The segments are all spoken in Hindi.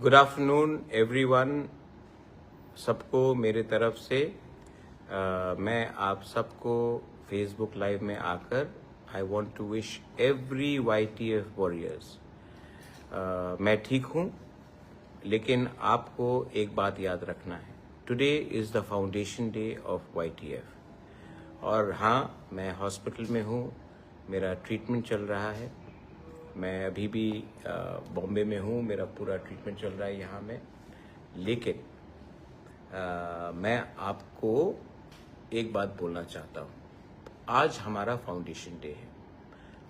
Good afternoon everyone. सबको मेरे तरफ से मैं आप सबको फेसबुक लाइव में आकर I want to wish every YTF warriors. मैं ठीक हूँ, लेकिन आपको एक बात याद रखना है, today is the foundation day of YTF। और हाँ, मैं हॉस्पिटल में हूँ, मेरा ट्रीटमेंट चल रहा है। मैं अभी भी बॉम्बे में हूँ, मेरा पूरा ट्रीटमेंट चल रहा है यहाँ में। लेकिन मैं आपको एक बात बोलना चाहता हूँ। आज हमारा फाउंडेशन डे है,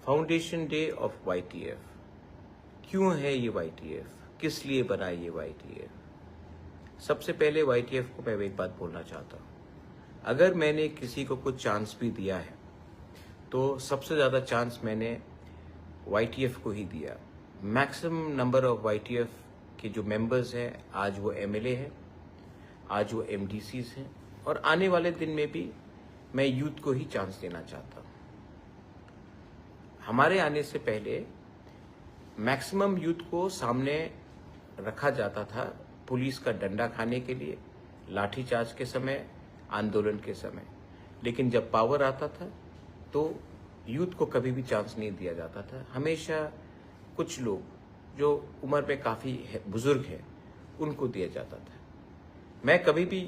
फाउंडेशन डे ऑफ YTF। क्यों है ये YTF? किस लिए बना ये YTF? सबसे पहले YTF को मैं एक बात बोलना चाहता हूँ। अगर मैंने किसी को कुछ चांस भी दिया है तो सबसे ज़्यादा चांस मैंने YTF को ही दिया। मैक्सिमम नंबर ऑफ YTF के जो मेंबर्स हैं, आज वो MLA हैं, आज वो MDCs हैं, और आने वाले दिन में भी मैं यूथ को ही चांस देना चाहता हूँ। हमारे आने से पहले मैक्सिमम यूथ को सामने रखा जाता था पुलिस का डंडा खाने के लिए, लाठीचार्ज के समय, आंदोलन के समय। लेकिन जब पावर आता था तो यूथ को कभी भी चांस नहीं दिया जाता था। हमेशा कुछ लोग जो उम्र में काफ़ी बुजुर्ग हैं उनको दिया जाता था। मैं कभी भी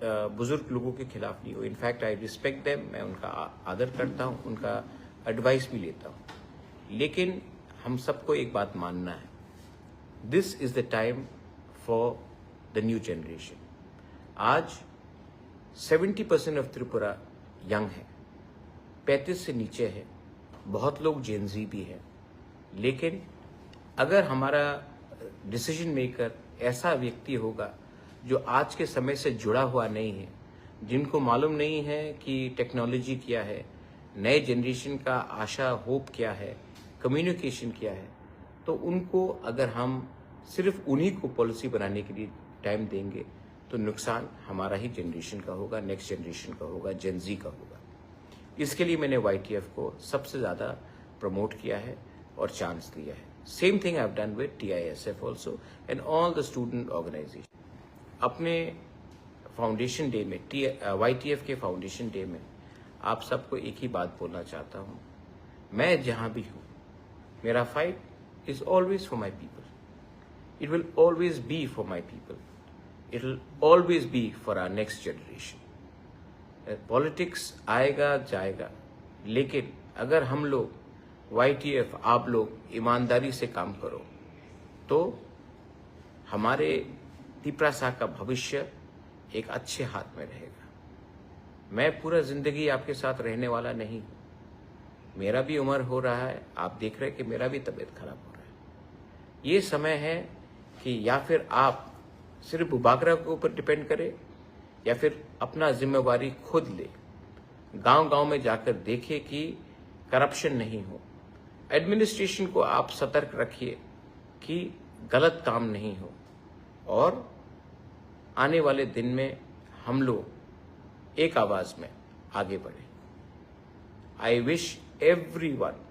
बुजुर्ग लोगों के खिलाफ नहीं हूँ। इनफैक्ट आई रिस्पेक्ट देम, मैं उनका आदर करता हूँ, उनका एडवाइस भी लेता हूँ। लेकिन हम सबको एक बात मानना है, this is the time for the new generation. आज 70% ऑफ त्रिपुरा यंग है, 35 से नीचे है, बहुत लोग जेनजी भी हैं। लेकिन अगर हमारा डिसीजन मेकर ऐसा व्यक्ति होगा जो आज के समय से जुड़ा हुआ नहीं है, जिनको मालूम नहीं है कि टेक्नोलॉजी क्या है, नए जनरेशन का आशा होप क्या है, कम्युनिकेशन क्या है, तो उनको अगर हम सिर्फ उन्हीं को पॉलिसी बनाने के लिए टाइम देंगे तो नुकसान हमारा ही जनरेशन का होगा, नेक्स्ट जनरेशन का होगा, जेनजी का होगा। इसके लिए मैंने YTF को सबसे ज़्यादा प्रमोट किया है और चांस दिया है। Same thing I have done with TISF also and all the student organization. अपने फाउंडेशन डे में, YTF के फाउंडेशन डे में आप सबको एक ही बात बोलना चाहता हूँ, मैं जहाँ भी हूँ, मेरा fight is always for my people. It will always be for my people. It will always be for our next generation. Politics आएगा जाएगा, लेकिन अगर हम लोग YTF, आप लोग ईमानदारी से काम करो तो हमारे तिपरासा का भविष्य एक अच्छे हाथ में रहेगा। मैं पूरा जिंदगी आपके साथ रहने वाला नहीं हूँ। मेरा भी उम्र हो रहा है, आप देख रहे हैं कि मेरा भी तबीयत खराब हो रहा है। ये समय है कि या फिर आप सिर्फ बुबागरा के ऊपर डिपेंड करें या फिर अपना जिम्मेवारी खुद ले। गांव-गांव में जाकर देखें कि करप्शन नहीं हो। एडमिनिस्ट्रेशन को आप सतर्क रखिए कि गलत काम नहीं हो, और आने वाले दिन में हम लोग एक आवाज में आगे बढ़े। I wish everyone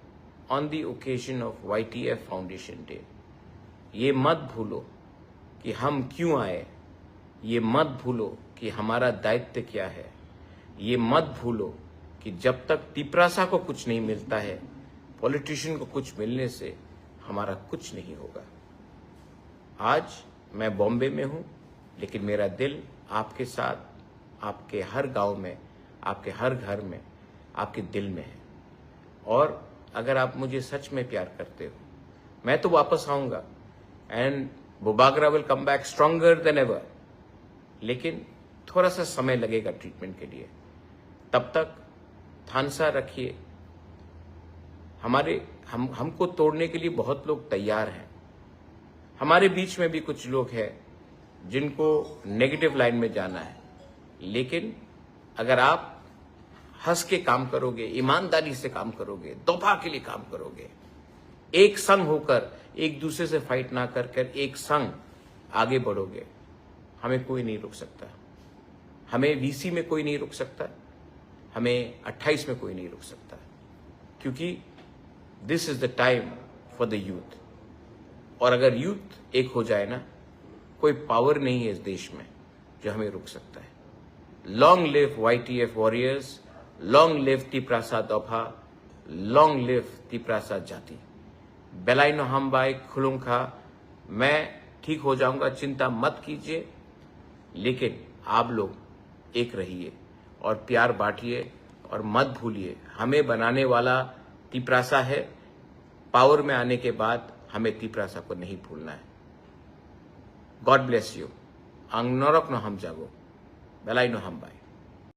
on the occasion of YTF foundation day, ये मत भूलो कि हम क्यों आए, ये मत भूलो कि हमारा दायित्व क्या है, ये मत भूलो कि जब तक तिपरासा को कुछ नहीं मिलता है, पॉलिटिशियन को कुछ मिलने से हमारा कुछ नहीं होगा। आज मैं बॉम्बे में हूँ, लेकिन मेरा दिल आपके साथ, आपके हर गांव में, आपके हर घर में, आपके दिल में है। और अगर आप मुझे सच में प्यार करते हो, मैं तो वापस आऊँगा and Bubagra will come back stronger than ever. लेकिन थोड़ा सा समय लगेगा ट्रीटमेंट के लिए। तब तक थानसा रखिए। हमको तोड़ने के लिए बहुत लोग तैयार हैं। हमारे बीच में भी कुछ लोग हैं जिनको नेगेटिव लाइन में जाना है। लेकिन अगर आप हंस के काम करोगे, ईमानदारी से काम करोगे, तोहफा के लिए काम करोगे, एक संग होकर, एक दूसरे से फाइट ना कर एक संग आगे बढ़ोगे, हमें कोई नहीं रोक सकता। हमें VC में कोई नहीं रोक सकता, हमें 28 में कोई नहीं रोक सकता, क्योंकि this is the time for the youth. और अगर यूथ एक हो जाए ना, कोई पावर नहीं है इस देश में जो हमें रोक सकता है। Long live YTF warriors, long live Tiprasa दोफा, लॉन्ग लिव तिप्रासा जाति। बेलाइनो हमबाई खुलुंखा। मैं ठीक हो जाऊंगा, चिंता मत कीजिए, लेकिन आप लोग एक रहिए और प्यार बांटिए और मत भूलिए हमें बनाने वाला तिप्रासा है। पावर में आने के बाद हमें तिप्रासा को नहीं भूलना है। God bless you. आंग नरक न हम जागो, बेलाई न हम बाई।